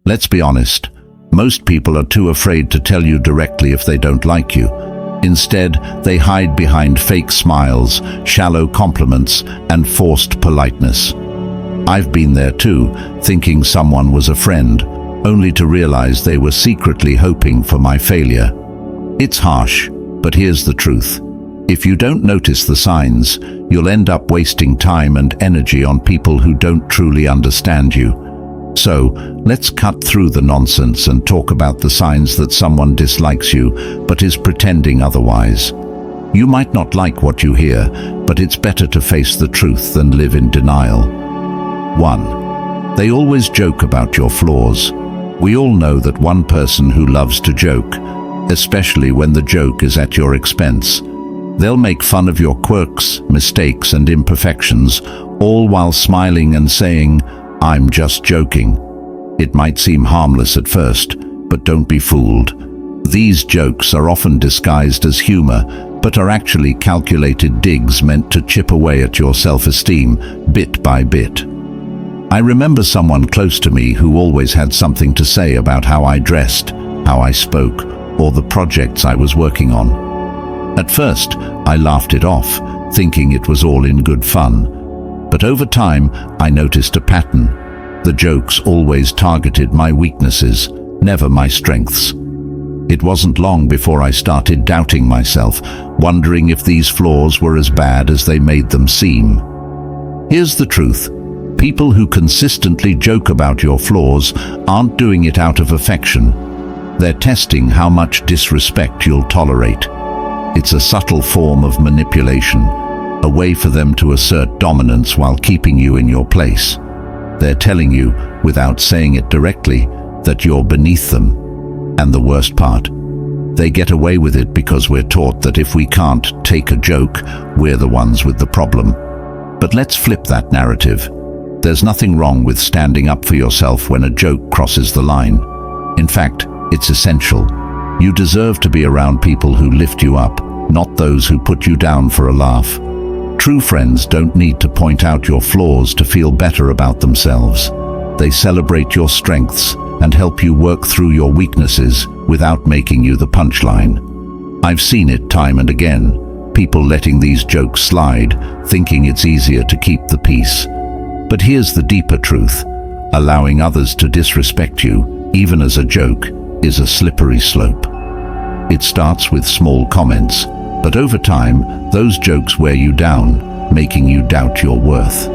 Let's be honest, most people are too afraid to tell you directly if they don't like you. Instead, they hide behind fake smiles, shallow compliments, and forced politeness. I've been there too, thinking someone was a friend, only to realize they were secretly hoping for my failure. It's harsh, but here's the truth. If you don't notice the signs, you'll end up wasting time and energy on people who don't truly understand you. So, let's cut through the nonsense and talk about the signs that someone dislikes you, but is pretending otherwise. You might not like what you hear, but it's better to face the truth than live in denial. 1. They always joke about your flaws. We all know that one person who loves to joke, especially when the joke is at your expense. They'll make fun of your quirks, mistakes, and imperfections, all while smiling and saying, "I'm just joking." It might seem harmless at first, but don't be fooled. These jokes are often disguised as humor, but are actually calculated digs meant to chip away at your self-esteem, bit by bit. I remember someone close to me who always had something to say about how I dressed, how I spoke, or the projects I was working on. At first, I laughed it off, thinking it was all in good fun. But over time, I noticed a pattern. The jokes always targeted my weaknesses, never my strengths. It wasn't long before I started doubting myself, wondering if these flaws were as bad as they made them seem. Here's the truth. People who consistently joke about your flaws aren't doing it out of affection. They're testing how much disrespect you'll tolerate. It's a subtle form of manipulation, a way for them to assert dominance while keeping you in your place. They're telling you, without saying it directly, that you're beneath them. And the worst part, they get away with it because we're taught that if we can't take a joke, we're the ones with the problem. But let's flip that narrative. There's nothing wrong with standing up for yourself when a joke crosses the line. In fact, it's essential. You deserve to be around people who lift you up, not those who put you down for a laugh. True friends don't need to point out your flaws to feel better about themselves. They celebrate your strengths and help you work through your weaknesses without making you the punchline. I've seen it time and again, people letting these jokes slide, thinking it's easier to keep the peace. But here's the deeper truth. Allowing others to disrespect you, even as a joke, is a slippery slope. It starts with small comments, but over time, those jokes wear you down, making you doubt your worth.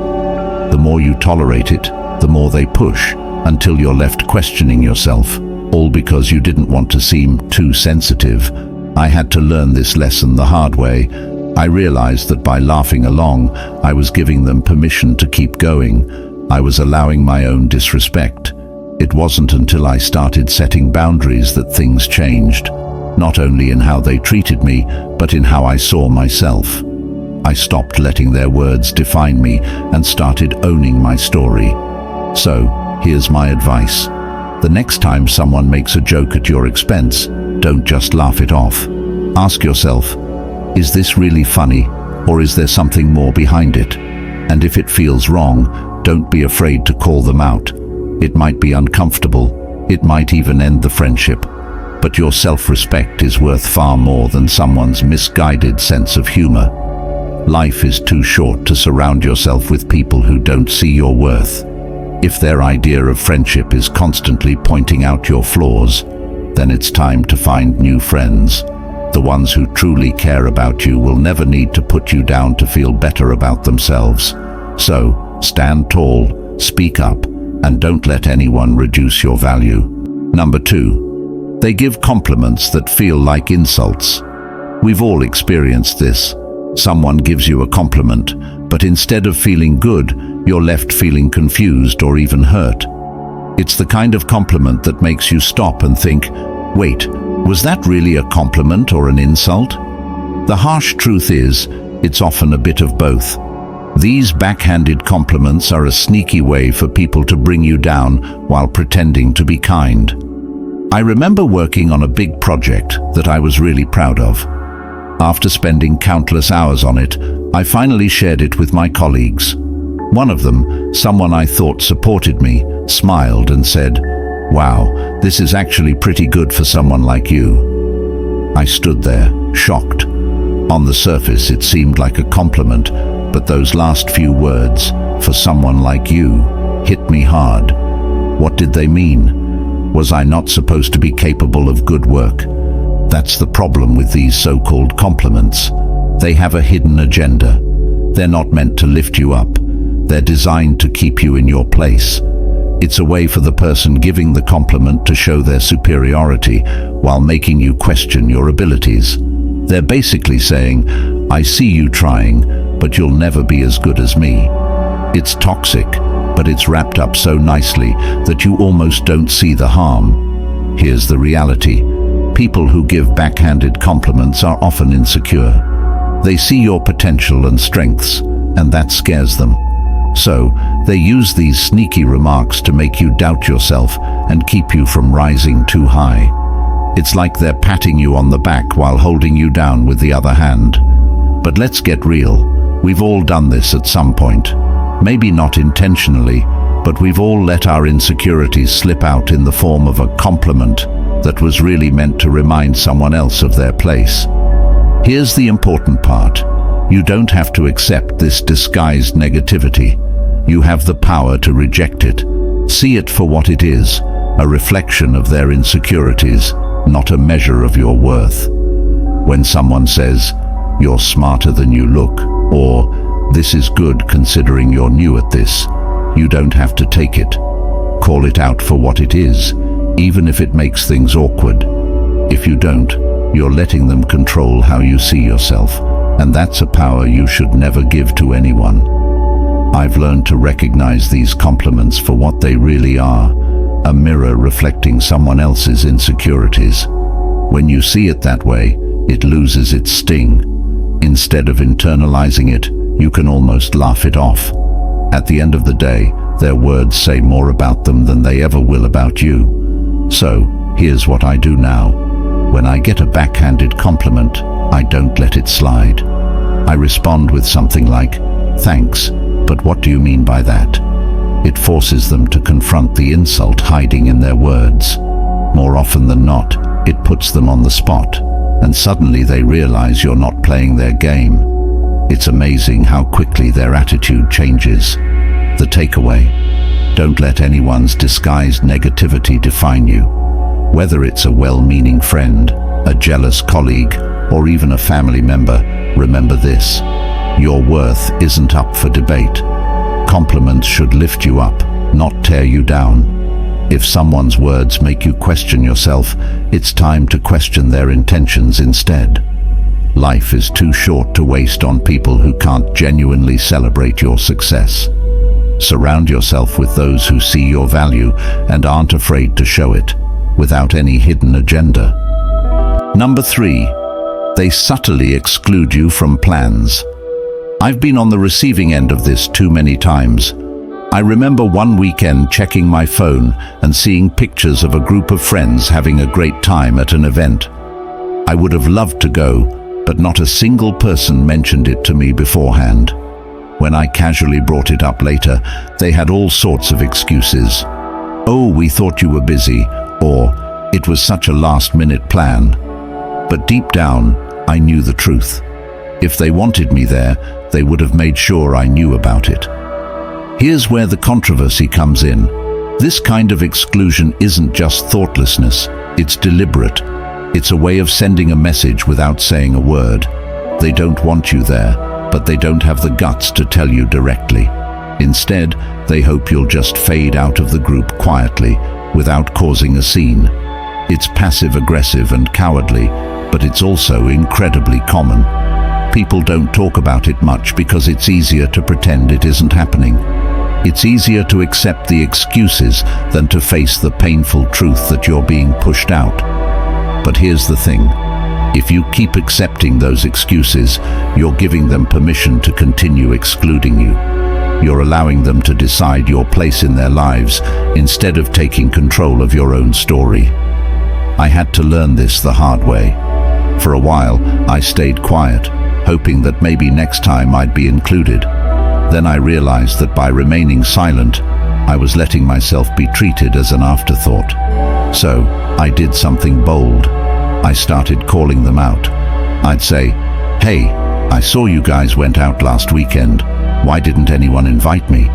The more you tolerate it, the more they push, until you're left questioning yourself, all because you didn't want to seem too sensitive. I had to learn this lesson the hard way. I realized that by laughing along, I was giving them permission to keep going. I was allowing my own disrespect. It wasn't until I started setting boundaries that things changed, not only in how they treated me, but in how I saw myself. I stopped letting their words define me and started owning my story. So, here's my advice. The next time someone makes a joke at your expense, don't just laugh it off. Ask yourself, is this really funny, or is there something more behind it? And if it feels wrong, don't be afraid to call them out. It might be uncomfortable, it might even end the friendship, but your self-respect is worth far more than someone's misguided sense of humor. Life is too short to surround yourself with people who don't see your worth. If their idea of friendship is constantly pointing out your flaws, then it's time to find new friends. The ones who truly care about you will never need to put you down to feel better about themselves. So, stand tall, speak up, and don't let anyone reduce your value. Number 2, they give compliments that feel like insults. We've all experienced this. Someone gives you a compliment, but instead of feeling good, you're left feeling confused or even hurt. It's the kind of compliment that makes you stop and think, wait, was that really a compliment or an insult? The harsh truth is, it's often a bit of both. These backhanded compliments are a sneaky way for people to bring you down while pretending to be kind. I remember working on a big project that I was really proud of. After spending countless hours on it, I finally shared it with my colleagues. One of them, someone I thought supported me, smiled and said, Wow, this is actually pretty good for someone like you. I stood there, shocked. On the surface, it seemed like a compliment, but those last few words, "for someone like you," hit me hard. What did they mean? Was I not supposed to be capable of good work? That's the problem with these so-called compliments. They have a hidden agenda. They're not meant to lift you up. They're designed to keep you in your place. It's a way for the person giving the compliment to show their superiority while making you question your abilities. They're basically saying, "I see you trying, but you'll never be as good as me." It's toxic, but it's wrapped up so nicely that you almost don't see the harm. Here's the reality. People who give backhanded compliments are often insecure. They see your potential and strengths, and that scares them. So, they use these sneaky remarks to make you doubt yourself and keep you from rising too high. It's like they're patting you on the back while holding you down with the other hand. But let's get real. We've all done this at some point. Maybe not intentionally, but we've all let our insecurities slip out in the form of a compliment that was really meant to remind someone else of their place. Here's the important part. You don't have to accept this disguised negativity. You have the power to reject it. See it for what it is, a reflection of their insecurities, not a measure of your worth. When someone says, "You're smarter than you look," or "This is good considering you're new at this," you don't have to take it. Call it out for what it is, even if it makes things awkward. If you don't, you're letting them control how you see yourself, and that's a power you should never give to anyone. I've learned to recognize these compliments for what they really are, a mirror reflecting someone else's insecurities. When you see it that way, it loses its sting. Instead of internalizing it, you can almost laugh it off. At the end of the day, their words say more about them than they ever will about you. So, here's what I do now. When I get a backhanded compliment, I don't let it slide. I respond with something like, "Thanks, but what do you mean by that?" It forces them to confront the insult hiding in their words. More often than not, it puts them on the spot, and suddenly they realize you're not playing their game. It's amazing how quickly their attitude changes. The takeaway: don't let anyone's disguised negativity define you. Whether it's a well-meaning friend, a jealous colleague, or even a family member, remember this: your worth isn't up for debate. Compliments should lift you up, not tear you down. If someone's words make you question yourself, it's time to question their intentions instead. Life is too short to waste on people who can't genuinely celebrate your success. Surround yourself with those who see your value and aren't afraid to show it, without any hidden agenda. Number 3. They subtly exclude you from plans. I've been on the receiving end of this too many times. I remember one weekend checking my phone and seeing pictures of a group of friends having a great time at an event. I would have loved to go, but not a single person mentioned it to me beforehand. When I casually brought it up later, they had all sorts of excuses. "Oh, we thought you were busy," or "It was such a last-minute plan." But deep down, I knew the truth. If they wanted me there, they would have made sure I knew about it. Here's where the controversy comes in. This kind of exclusion isn't just thoughtlessness, it's deliberate. It's a way of sending a message without saying a word. They don't want you there, but they don't have the guts to tell you directly. Instead, they hope you'll just fade out of the group quietly, without causing a scene. It's passive-aggressive and cowardly, but it's also incredibly common. People don't talk about it much because it's easier to pretend it isn't happening. It's easier to accept the excuses than to face the painful truth that you're being pushed out. But here's the thing. If you keep accepting those excuses, you're giving them permission to continue excluding you. You're allowing them to decide your place in their lives instead of taking control of your own story. I had to learn this the hard way. For a while, I stayed quiet, hoping that maybe next time I'd be included. Then I realized that by remaining silent, I was letting myself be treated as an afterthought. So, I did something bold. I started calling them out. I'd say, "Hey, I saw you guys went out last weekend. Why didn't anyone invite me?"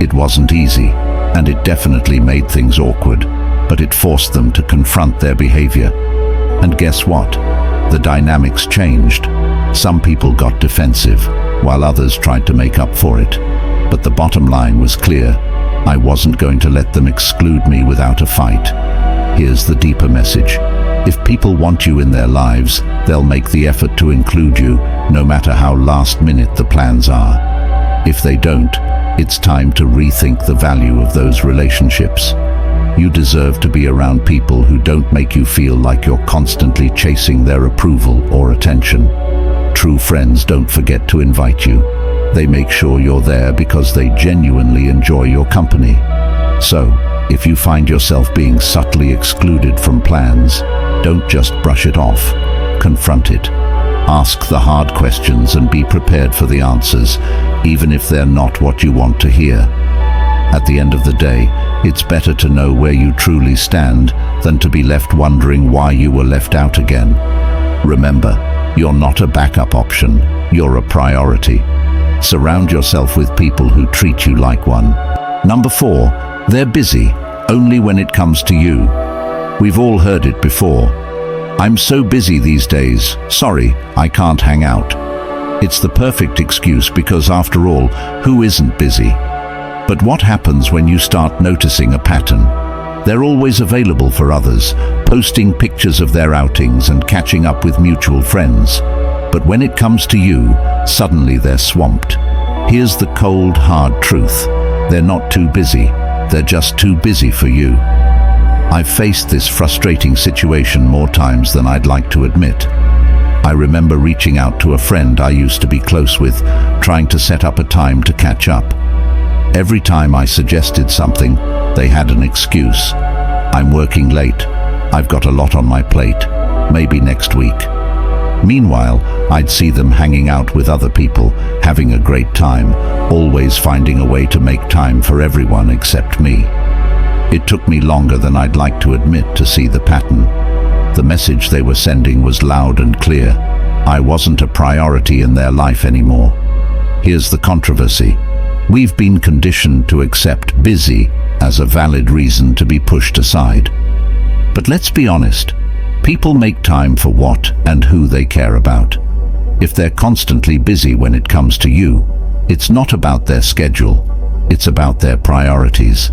It wasn't easy, and it definitely made things awkward, but it forced them to confront their behavior. And guess what? The dynamics changed. Some people got defensive, while others tried to make up for it. But the bottom line was clear. I wasn't going to let them exclude me without a fight. Here's the deeper message. If people want you in their lives, they'll make the effort to include you, no matter how last minute the plans are. If they don't, it's time to rethink the value of those relationships. You deserve to be around people who don't make you feel like you're constantly chasing their approval or attention. True friends don't forget to invite you. They make sure you're there because they genuinely enjoy your company. So, if you find yourself being subtly excluded from plans, don't just brush it off. Confront it. Ask the hard questions and be prepared for the answers, even if they're not what you want to hear. At the end of the day, it's better to know where you truly stand than to be left wondering why you were left out again. Remember, you're not a backup option, you're a priority. Surround yourself with people who treat you like one. Number 4, they're busy, only when it comes to you. We've all heard it before. "I'm so busy these days, sorry, I can't hang out." It's the perfect excuse because after all, who isn't busy? But what happens when you start noticing a pattern? They're always available for others, posting pictures of their outings and catching up with mutual friends. But when it comes to you, suddenly they're swamped. Here's the cold, hard truth. They're not too busy, they're just too busy for you. I've faced this frustrating situation more times than I'd like to admit. I remember reaching out to a friend I used to be close with, trying to set up a time to catch up. Every time I suggested something, they had an excuse. "I'm working late. I've got a lot on my plate. Maybe next week." Meanwhile, I'd see them hanging out with other people, having a great time, always finding a way to make time for everyone except me. It took me longer than I'd like to admit to see the pattern. The message they were sending was loud and clear. I wasn't a priority in their life anymore. Here's the controversy. We've been conditioned to accept busy as a valid reason to be pushed aside. But let's be honest. People make time for what and who they care about. If they're constantly busy when it comes to you, it's not about their schedule, it's about their priorities.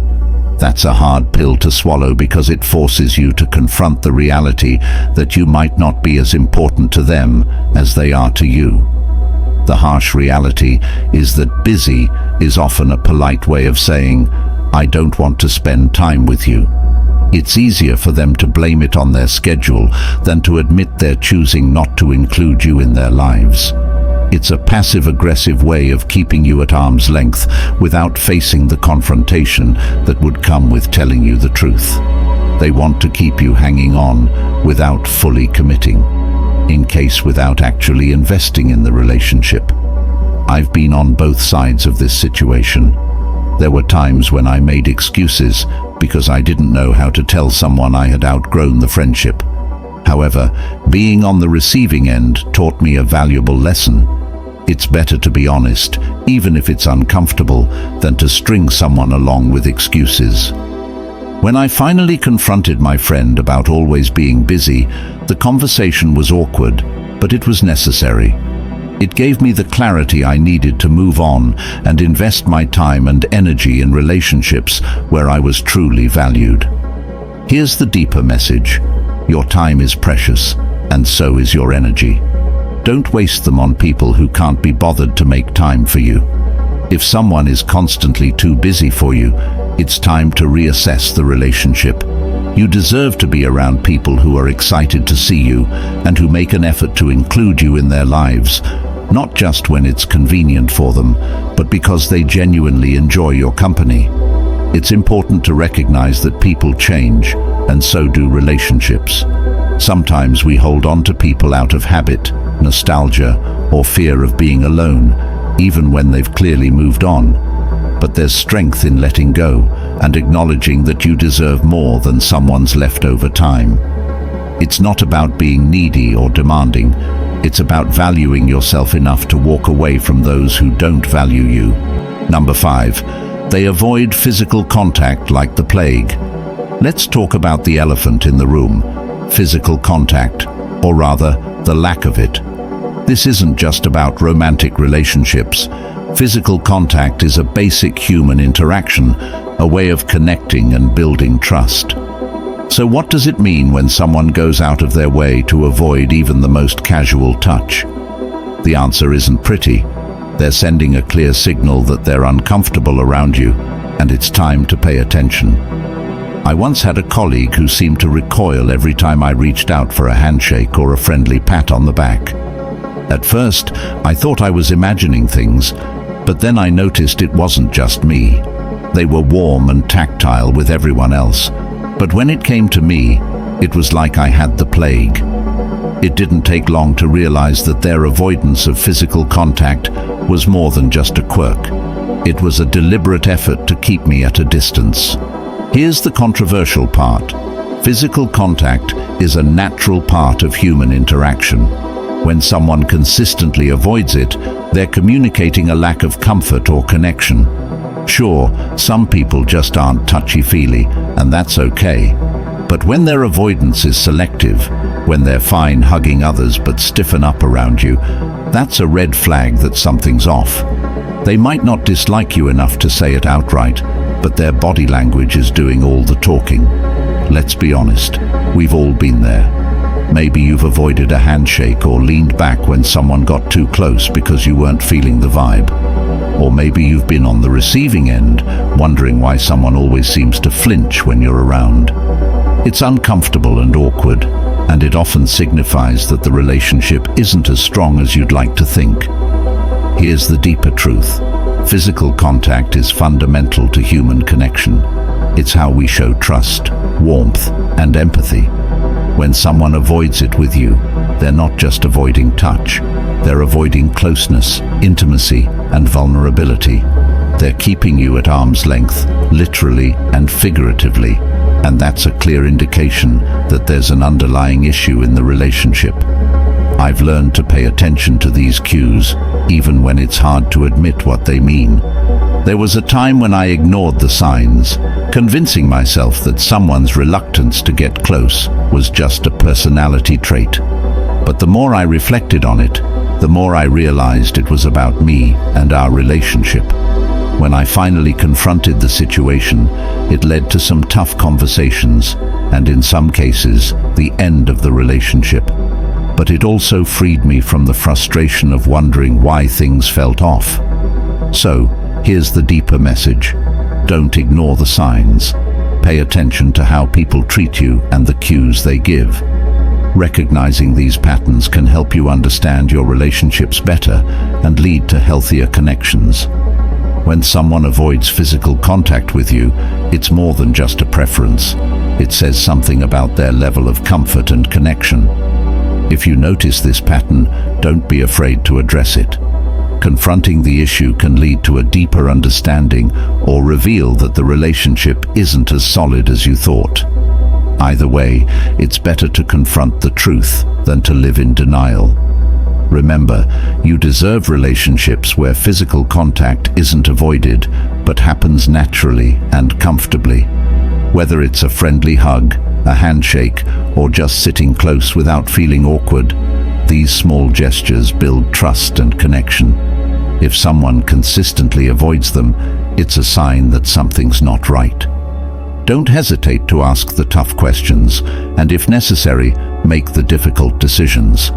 That's a hard pill to swallow because it forces you to confront the reality that you might not be as important to them as they are to you. The harsh reality is that busy is often a polite way of saying, "I don't want to spend time with you." It's easier for them to blame it on their schedule than to admit they're choosing not to include you in their lives. It's a passive-aggressive way of keeping you at arm's length without facing the confrontation that would come with telling you the truth. They want to keep you hanging on without fully committing, in case without actually investing in the relationship. I've been on both sides of this situation. There were times when I made excuses because I didn't know how to tell someone I had outgrown the friendship. However, being on the receiving end taught me a valuable lesson. It's better to be honest, even if it's uncomfortable, than to string someone along with excuses. When I finally confronted my friend about always being busy, the conversation was awkward, but it was necessary. It gave me the clarity I needed to move on and invest my time and energy in relationships where I was truly valued. Here's the deeper message. Your time is precious, and so is your energy. Don't waste them on people who can't be bothered to make time for you. If someone is constantly too busy for you, it's time to reassess the relationship. You deserve to be around people who are excited to see you and who make an effort to include you in their lives, not just when it's convenient for them, but because they genuinely enjoy your company. It's important to recognize that people change, and so do relationships. Sometimes we hold on to people out of habit, nostalgia, or fear of being alone, even when they've clearly moved on. But there's strength in letting go and acknowledging that you deserve more than someone's leftover time. It's not about being needy or demanding. It's about valuing yourself enough to walk away from those who don't value you. Number 5, they avoid physical contact like the plague. Let's talk about the elephant in the room, physical contact, or rather, the lack of it. This isn't just about romantic relationships. Physical contact is a basic human interaction, a way of connecting and building trust. So what does it mean when someone goes out of their way to avoid even the most casual touch? The answer isn't pretty. They're sending a clear signal that they're uncomfortable around you, and it's time to pay attention. I once had a colleague who seemed to recoil every time I reached out for a handshake or a friendly pat on the back. At first, I thought I was imagining things, but then I noticed it wasn't just me. They were warm and tactile with everyone else, but when it came to me, it was like I had the plague. It didn't take long to realize that their avoidance of physical contact was more than just a quirk. It was a deliberate effort to keep me at a distance. Here's the controversial part. Physical contact is a natural part of human interaction. When someone consistently avoids it, they're communicating a lack of comfort or connection. Sure, some people just aren't touchy-feely, and that's okay. But when their avoidance is selective, when they're fine hugging others but stiffen up around you, that's a red flag that something's off. They might not dislike you enough to say it outright, but their body language is doing all the talking. Let's be honest, we've all been there. Maybe you've avoided a handshake or leaned back when someone got too close because you weren't feeling the vibe. Or maybe you've been on the receiving end, wondering why someone always seems to flinch when you're around. It's uncomfortable and awkward, and it often signifies that the relationship isn't as strong as you'd like to think. Here's the deeper truth. Physical contact is fundamental to human connection. It's how we show trust, warmth, and empathy. When someone avoids it with you, they're not just avoiding touch. They're avoiding closeness, intimacy, and vulnerability. They're keeping you at arm's length, literally and figuratively, and that's a clear indication that there's an underlying issue in the relationship. I've learned to pay attention to these cues, even when it's hard to admit what they mean. There was a time when I ignored the signs, convincing myself that someone's reluctance to get close was just a personality trait. But the more I reflected on it, the more I realized it was about me and our relationship. When I finally confronted the situation, it led to some tough conversations, and in some cases, the end of the relationship. But it also freed me from the frustration of wondering why things felt off. So, here's the deeper message. Don't ignore the signs. Pay attention to how people treat you and the cues they give. Recognizing these patterns can help you understand your relationships better and lead to healthier connections. When someone avoids physical contact with you, it's more than just a preference. It says something about their level of comfort and connection. If you notice this pattern, don't be afraid to address it. Confronting the issue can lead to a deeper understanding or reveal that the relationship isn't as solid as you thought. Either way, it's better to confront the truth than to live in denial. Remember, you deserve relationships where physical contact isn't avoided, but happens naturally and comfortably. Whether it's a friendly hug, a handshake, or just sitting close without feeling awkward, these small gestures build trust and connection. If someone consistently avoids them, it's a sign that something's not right. Don't hesitate to ask the tough questions, and if necessary, make the difficult decisions.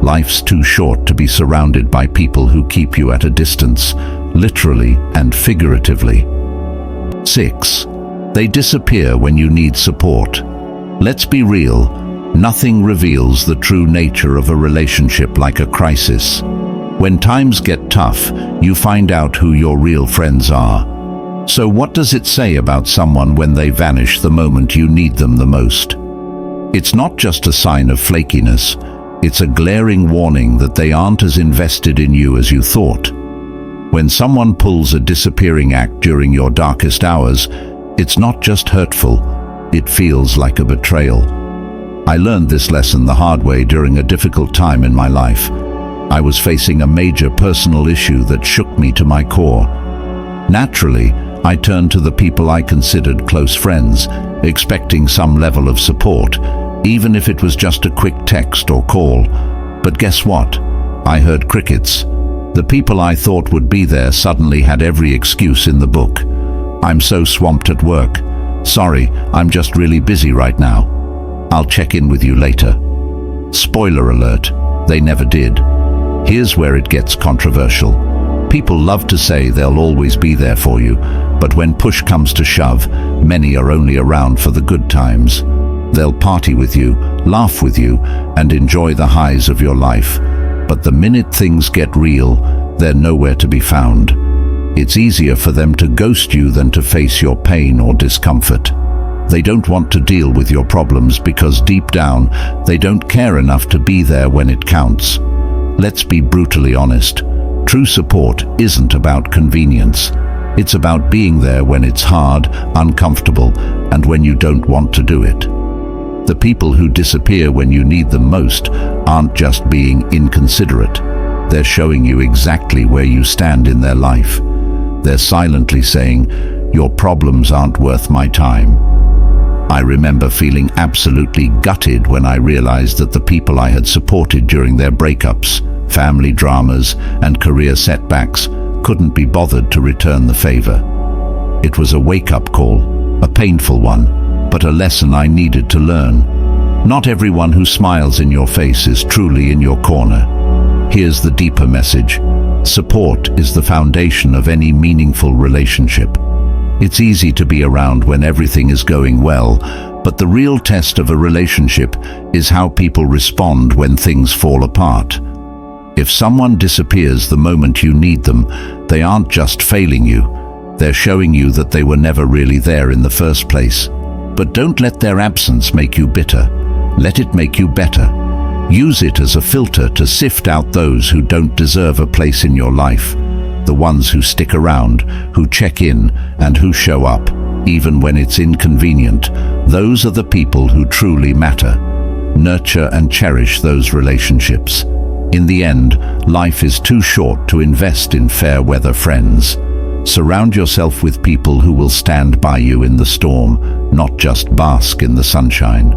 Life's too short to be surrounded by people who keep you at a distance, literally and figuratively. 6. They disappear when you need support. Let's be real, nothing reveals the true nature of a relationship like a crisis. When times get tough, you find out who your real friends are. So what does it say about someone when they vanish the moment you need them the most? It's not just a sign of flakiness, it's a glaring warning that they aren't as invested in you as you thought. When someone pulls a disappearing act during your darkest hours, it's not just hurtful, it feels like a betrayal. I learned this lesson the hard way during a difficult time in my life. I was facing a major personal issue that shook me to my core. Naturally, I turned to the people I considered close friends, expecting some level of support, even if it was just a quick text or call. But guess what? I heard crickets. The people I thought would be there suddenly had every excuse in the book. "I'm so swamped at work. Sorry, I'm just really busy right now. I'll check in with you later." Spoiler alert, they never did. Here's where it gets controversial. People love to say they'll always be there for you, but when push comes to shove, many are only around for the good times. They'll party with you, laugh with you, and enjoy the highs of your life. But the minute things get real, they're nowhere to be found. It's easier for them to ghost you than to face your pain or discomfort. They don't want to deal with your problems because deep down, they don't care enough to be there when it counts. Let's be brutally honest. True support isn't about convenience. It's about being there when it's hard, uncomfortable, and when you don't want to do it. The people who disappear when you need them most aren't just being inconsiderate. They're showing you exactly where you stand in their life. They're silently saying, "Your problems aren't worth my time." I remember feeling absolutely gutted when I realized that the people I had supported during their breakups, family dramas, and career setbacks couldn't be bothered to return the favor. It was a wake-up call, a painful one, but a lesson I needed to learn. Not everyone who smiles in your face is truly in your corner. Here's the deeper message. Support is the foundation of any meaningful relationship. It's easy to be around when everything is going well, but the real test of a relationship is how people respond when things fall apart. If someone disappears the moment you need them, they aren't just failing you. They're showing you that they were never really there in the first place. But don't let their absence make you bitter. Let it make you better. Use it as a filter to sift out those who don't deserve a place in your life. The ones who stick around, who check in, and who show up, even when it's inconvenient. Those are the people who truly matter. Nurture and cherish those relationships. In the end, life is too short to invest in fair-weather friends. Surround yourself with people who will stand by you in the storm, not just bask in the sunshine.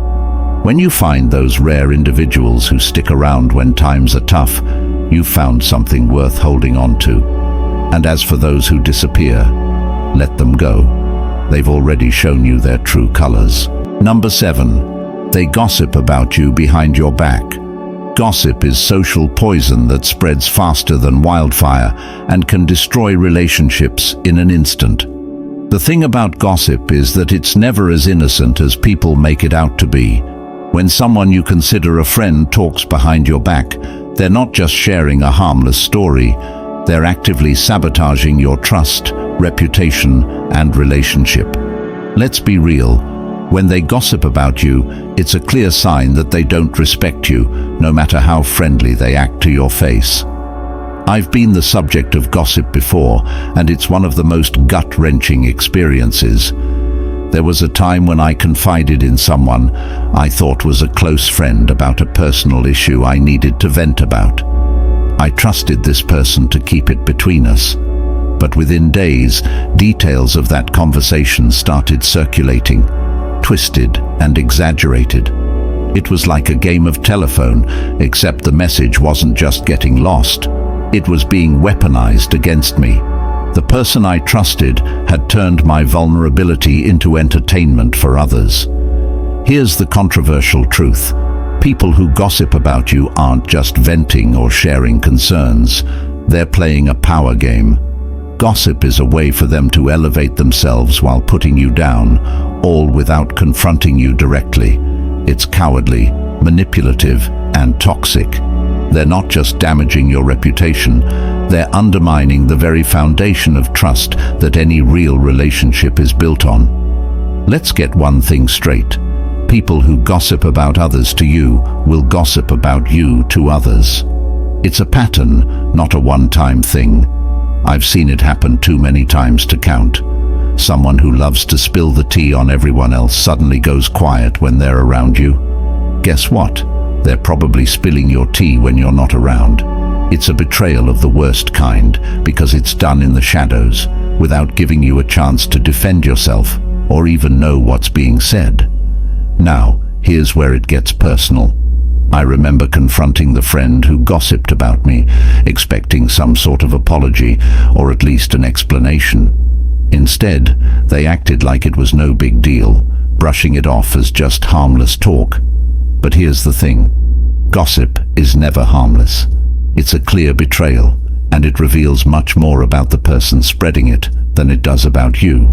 When you find those rare individuals who stick around when times are tough, you've found something worth holding on to. And as for those who disappear, let them go. They've already shown you their true colors. Number 7. They gossip about you behind your back. Gossip is social poison that spreads faster than wildfire and can destroy relationships in an instant. The thing about gossip is that it's never as innocent as people make it out to be. When someone you consider a friend talks behind your back, they're not just sharing a harmless story, they're actively sabotaging your trust, reputation, and relationship. Let's be real. When they gossip about you, it's a clear sign that they don't respect you, no matter how friendly they act to your face. I've been the subject of gossip before, and it's one of the most gut-wrenching experiences. There was a time when I confided in someone I thought was a close friend about a personal issue I needed to vent about. I trusted this person to keep it between us. But within days, details of that conversation started circulating, twisted and exaggerated. It was like a game of telephone, except the message wasn't just getting lost. It was being weaponized against me. The person I trusted had turned my vulnerability into entertainment for others. Here's the controversial truth. People who gossip about you aren't just venting or sharing concerns. They're playing a power game. Gossip is a way for them to elevate themselves while putting you down, all without confronting you directly. It's cowardly, manipulative, and toxic. They're not just damaging your reputation, they're undermining the very foundation of trust that any real relationship is built on. Let's get one thing straight. People who gossip about others to you will gossip about you to others. It's a pattern, not a one-time thing. I've seen it happen too many times to count. Someone who loves to spill the tea on everyone else suddenly goes quiet when they're around you. Guess what? They're probably spilling your tea when you're not around. It's a betrayal of the worst kind, because it's done in the shadows, without giving you a chance to defend yourself or even know what's being said. Now, here's where it gets personal. I remember confronting the friend who gossiped about me, expecting some sort of apology or at least an explanation. Instead, they acted like it was no big deal, brushing it off as just harmless talk. But here's the thing. Gossip is never harmless. It's a clear betrayal, and it reveals much more about the person spreading it than it does about you.